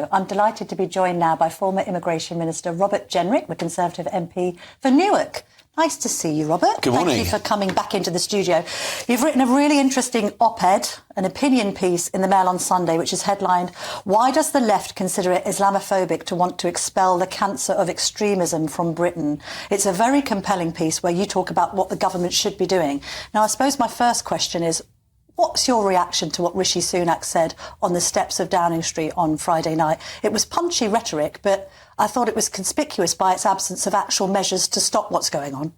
studio. I'm delighted to be joined now by former Immigration Minister Robert Jenrick, the Conservative MP for Newark. Nice to see you, Robert. Good morning. Thank you for coming back into the studio. You've written a really interesting op-ed, an opinion piece in the Mail on Sunday, which is headlined, "Why does the left consider it Islamophobic to want to expel the cancer of extremism from Britain?" It's a very compelling piece where you talk about what the government should be doing. Now, I suppose my first question is, what's your reaction to what Rishi Sunak said on the steps of Downing Street on Friday night? It was punchy rhetoric, but I thought it was conspicuous by its absence of actual measures to stop what's going on.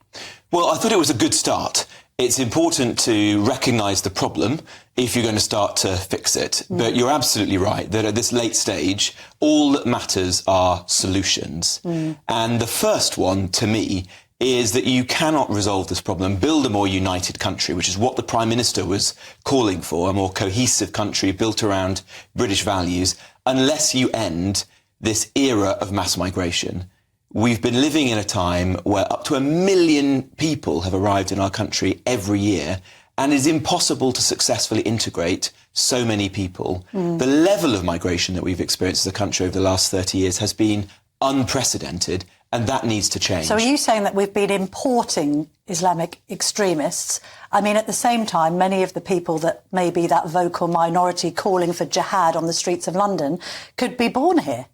Well, I thought it was a good start. It's important to recognise the problem if you're going to start to fix it. But you're absolutely right that at this late stage, all that matters are solutions. And the first one, to me, is that you cannot resolve this problem, build a more united country, which is what the Prime Minister was calling for, a more cohesive country built around British values, unless you end this era of mass migration. We've been living in a time where up to 1 million people have arrived in our country every year, and it is impossible to successfully integrate so many people. The level of migration that we've experienced as a country over the last 30 years has been unprecedented, and that needs to change. So are you saying that we've been importing Islamic extremists? I mean, at the same time, many of the people that may be that vocal minority calling for jihad on the streets of London could be born here.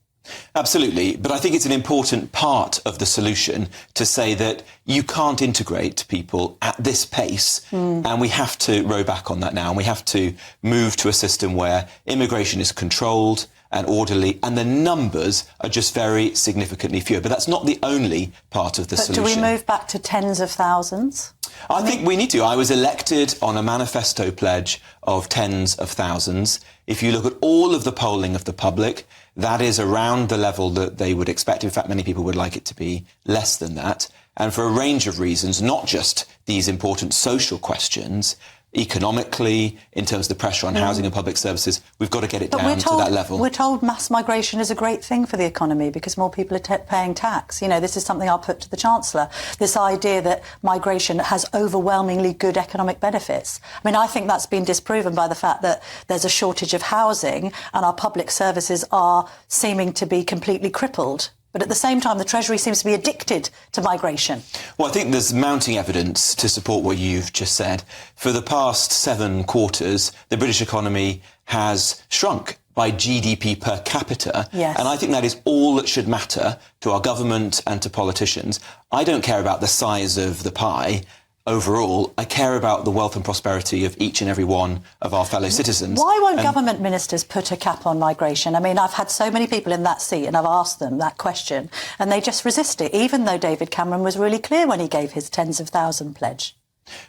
Absolutely, but I think it's an important part of the solution to say that you can't integrate people at this pace, and we have to row back on that now, and we have to move to a system where immigration is controlled and orderly, and the numbers are just very significantly fewer. But that's not the only part of the solution. But do we move back to tens of thousands? I think we need to. I was elected on a manifesto pledge of tens of thousands. If you look at all of the polling of the public, that is around the level that they would expect. In fact, many people would like it to be less than that. And for a range of reasons, not just these important social questions, economically, in terms of the pressure on housing and public services, we've got to get it down to that level. We're told mass migration is a great thing for the economy because more people are paying tax. You know, this is something I'll put to the Chancellor, this idea that migration has overwhelmingly good economic benefits. I mean, I think that's been disproven by the fact that there's a shortage of housing and our public services are seeming to be completely crippled. But at the same time, the Treasury seems to be addicted to migration. Well, I think there's mounting evidence to support what you've just said. For the past 7 quarters, the British economy has shrunk by GDP per capita. Yes. And I think that is all that should matter to our government and to politicians. I don't care about the size of the pie. Overall, I care about the wealth and prosperity of each and every one of our fellow citizens. Why won't government ministers put a cap on migration? I mean, I've had so many people in that seat and I've asked them that question and they just resist it, even though David Cameron was really clear when he gave his tens of thousand pledge.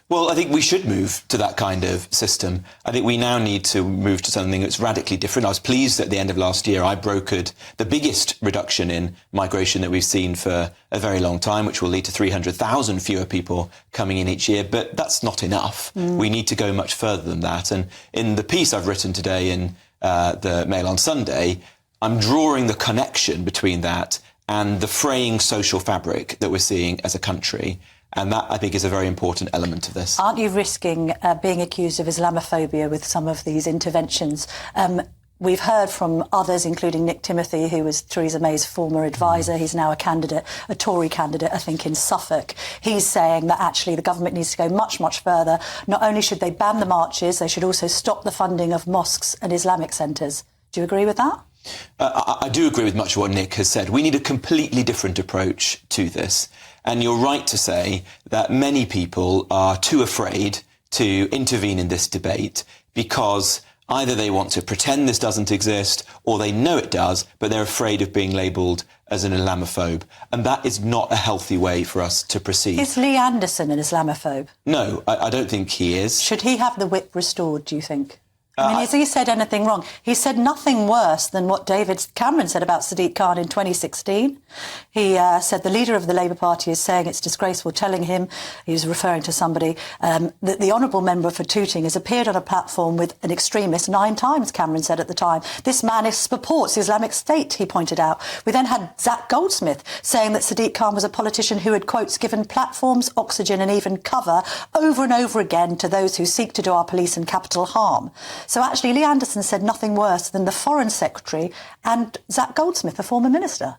Well, I think we should move to that kind of system. I think we now need to move to something that's radically different. I was pleased at the end of last year I brokered the biggest reduction in migration that we've seen for a very long time, which will lead to 300,000 fewer people coming in each year. But that's not enough. We need to go much further than that. And in the piece I've written today in the Mail on Sunday, I'm drawing the connection between that and the fraying social fabric that we're seeing as a country. And that, I think, is a very important element of this. Aren't you risking being accused of Islamophobia with some of these interventions? We've heard from others, including Nick Timothy, who was Theresa May's former advisor. He's now a candidate, a Tory candidate, I think, in Suffolk. He's saying that actually the government needs to go much, much further. Not only should they ban the marches, they should also stop the funding of mosques and Islamic centres. Do you agree with that? I do agree with much of what Nick has said. We need a completely different approach to this. And you're right to say that many people are too afraid to intervene in this debate because either they want to pretend this doesn't exist or they know it does, but they're afraid of being labelled as an Islamophobe. And that is not a healthy way for us to proceed. Is Lee Anderson an Islamophobe? No, I don't think he is. Should he have the whip restored, do you think? I mean, has he said anything wrong? He said nothing worse than what David Cameron said about Sadiq Khan in 2016. He said the leader of the Labour Party is saying it's disgraceful, telling him, he was referring to somebody, that the honourable member for Tooting has appeared on a platform with an extremist 9 times, Cameron said at the time. This man supports the Islamic State, he pointed out. We then had Zach Goldsmith saying that Sadiq Khan was a politician who had, quotes, given platforms, oxygen and even cover over and over again to those who seek to do our police and capital harm. So actually, Lee Anderson said nothing worse than the Foreign Secretary and Zach Goldsmith, the former minister.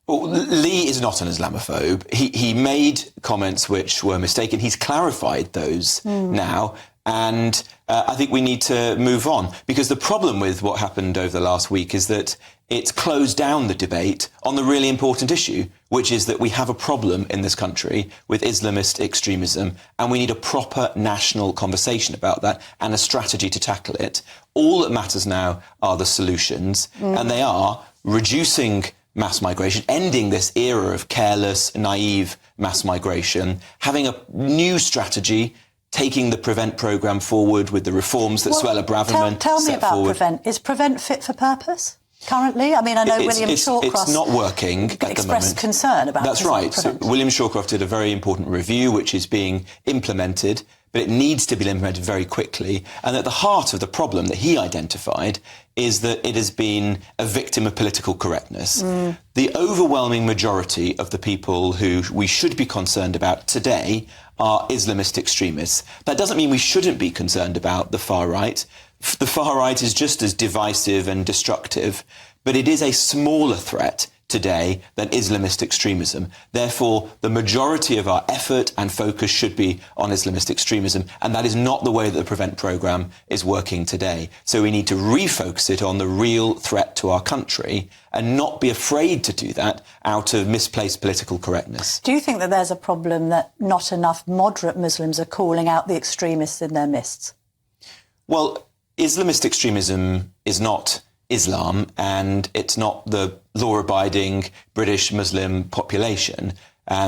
Well, Lee is not an Islamophobe. He made comments which were mistaken. He's clarified those now. And I think we need to move on, because the problem with what happened over the last week is that it's closed down the debate on the really important issue, which is that we have a problem in this country with Islamist extremism, and we need a proper national conversation about that and a strategy to tackle it. All that matters now are the solutions, and they are reducing mass migration, ending this era of careless, naive mass migration, having a new strategy, taking the Prevent programme forward with the reforms that Suella Braverman tell me set about forward. Prevent. Is Prevent fit for purpose currently? I mean, I know William Shawcross... It's not working at the moment. Expressed concern about That's right. Prevent. So William Shawcross did a very important review, which is being implemented, but it needs to be implemented very quickly. And at the heart of the problem that he identified is that it has been a victim of political correctness. The overwhelming majority of the people who we should be concerned about today are Islamist extremists. That doesn't mean we shouldn't be concerned about the far right. The far right is just as divisive and destructive, but it is a smaller threat today than Islamist extremism. Therefore, the majority of our effort and focus should be on Islamist extremism, and that is not the way that the Prevent programme is working today. So we need to refocus it on the real threat to our country and not be afraid to do that out of misplaced political correctness. Do you think that there's a problem that not enough moderate Muslims are calling out the extremists in their midst? Well, Islamist extremism is not Islam, and it's not the law-abiding British Muslim population.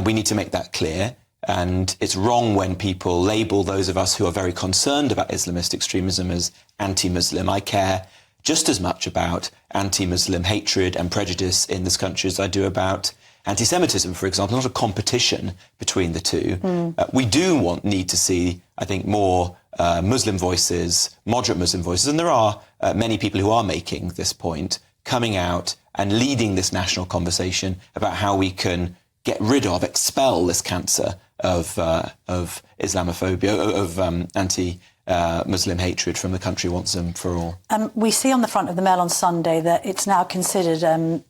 We need to make that clear. And it's wrong when people label those of us who are very concerned about Islamist extremism as anti-Muslim. I care just as much about anti-Muslim hatred and prejudice in this country as I do about anti-Semitism, for example. Not a competition between the two. We do need to see, I think, more Muslim voices, moderate Muslim voices, and there are many people who are making this point, coming out and leading this national conversation about how we can get rid of, expel this cancer of Islamophobia, of anti-Muslim hatred from the country once and for all. We see on the front of the Mail on Sunday that it's now considered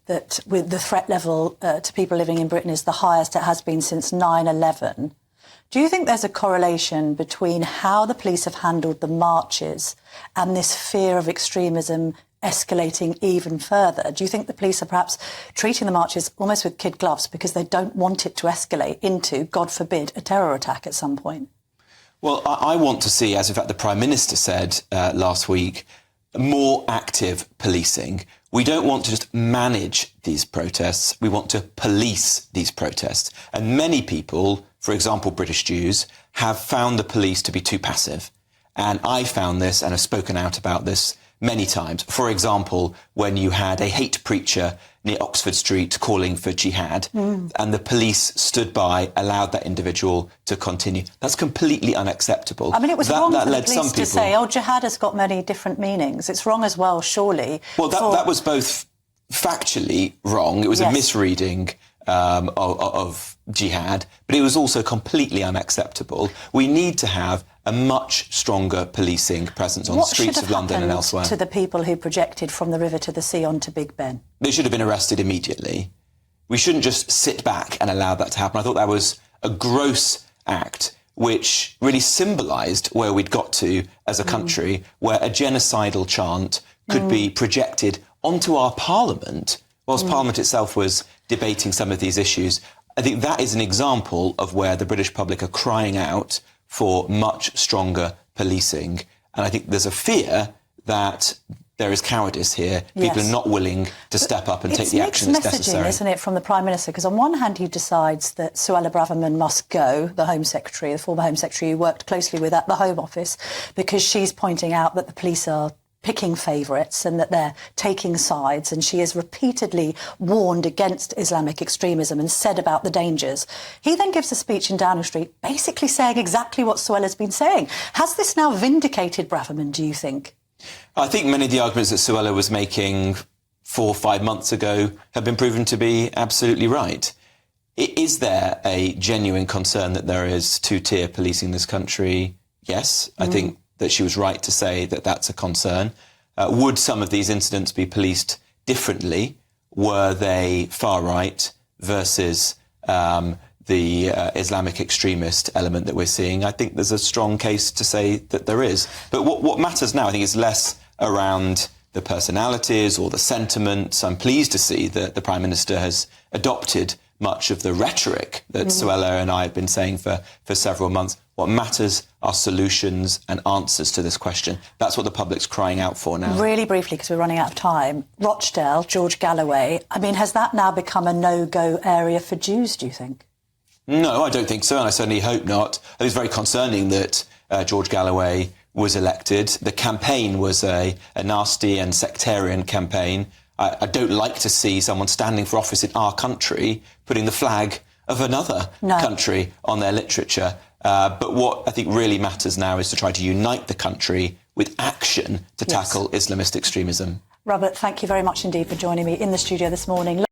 that with the threat level to people living in Britain is the highest it has been since 9/11. Do you think there's a correlation between how the police have handled the marches and this fear of extremism escalating even further? Do you think the police are perhaps treating the marches almost with kid gloves because they don't want it to escalate into, God forbid, a terror attack at some point? Well, I want to see, as in fact the Prime Minister said last week, more active policing. We don't want to just manage these protests. We want to police these protests. And many people, for example, British Jews, have found the police to be too passive. And I found this and have spoken out about this many times. For example, when you had a hate preacher near Oxford Street calling for jihad and the police stood by, allowed that individual to continue. That's completely unacceptable. I mean, it was wrong for the police to say, oh, jihad has got many different meanings. It's wrong as well, surely. Well, that was both factually wrong. It was a misreading of jihad, but it was also completely unacceptable. We need to have a much stronger policing presence on the streets of London and elsewhere. To the people who projected from the river to the sea onto Big Ben? They should have been arrested immediately. We shouldn't just sit back and allow that to happen. I thought that was a gross act which really symbolised where we'd got to as a country, where a genocidal chant could be projected onto our parliament, whilst Parliament itself was debating some of these issues. I think that is an example of where the British public are crying out for much stronger policing. And I think there's a fear that there is cowardice here. People are not willing to step up and take the action that's necessary. It's mixed messaging, isn't it, from the Prime Minister? Because on one hand, he decides that Suella Braverman must go, the Home Secretary, the former Home Secretary who worked closely with at the Home Office, because she's pointing out that the police are picking favourites and that they're taking sides, and she has repeatedly warned against Islamic extremism and said about the dangers. He then gives a speech in Downing Street basically saying exactly what Suella's been saying. Has this now vindicated Braverman, do you think? I think many of the arguments that Suella was making 4 or 5 months ago have been proven to be absolutely right. Is there a genuine concern that there is two-tier policing in this country? Yes, I think that she was right to say that that's a concern. Would some of these incidents be policed differently were they far right versus the Islamic extremist element that we're seeing? I think there's a strong case to say that there is. But what matters now, I think, is less around the personalities or the sentiments. I'm pleased to see that the Prime Minister has adopted much of the rhetoric that Suella and I have been saying for several months. What matters are solutions and answers to this question. That's what the public's crying out for now. Really briefly, because we're running out of time, Rochdale, George Galloway, I mean, has that now become a no-go area for Jews, do you think? No, I don't think so, and I certainly hope not. I think it's very concerning that George Galloway was elected. The campaign was a nasty and sectarian campaign. I don't like to see someone standing for office in our country putting the flag of another country on their literature. But what I think really matters now is to try to unite the country with action to tackle Islamist extremism. Robert, thank you very much indeed for joining me in the studio this morning.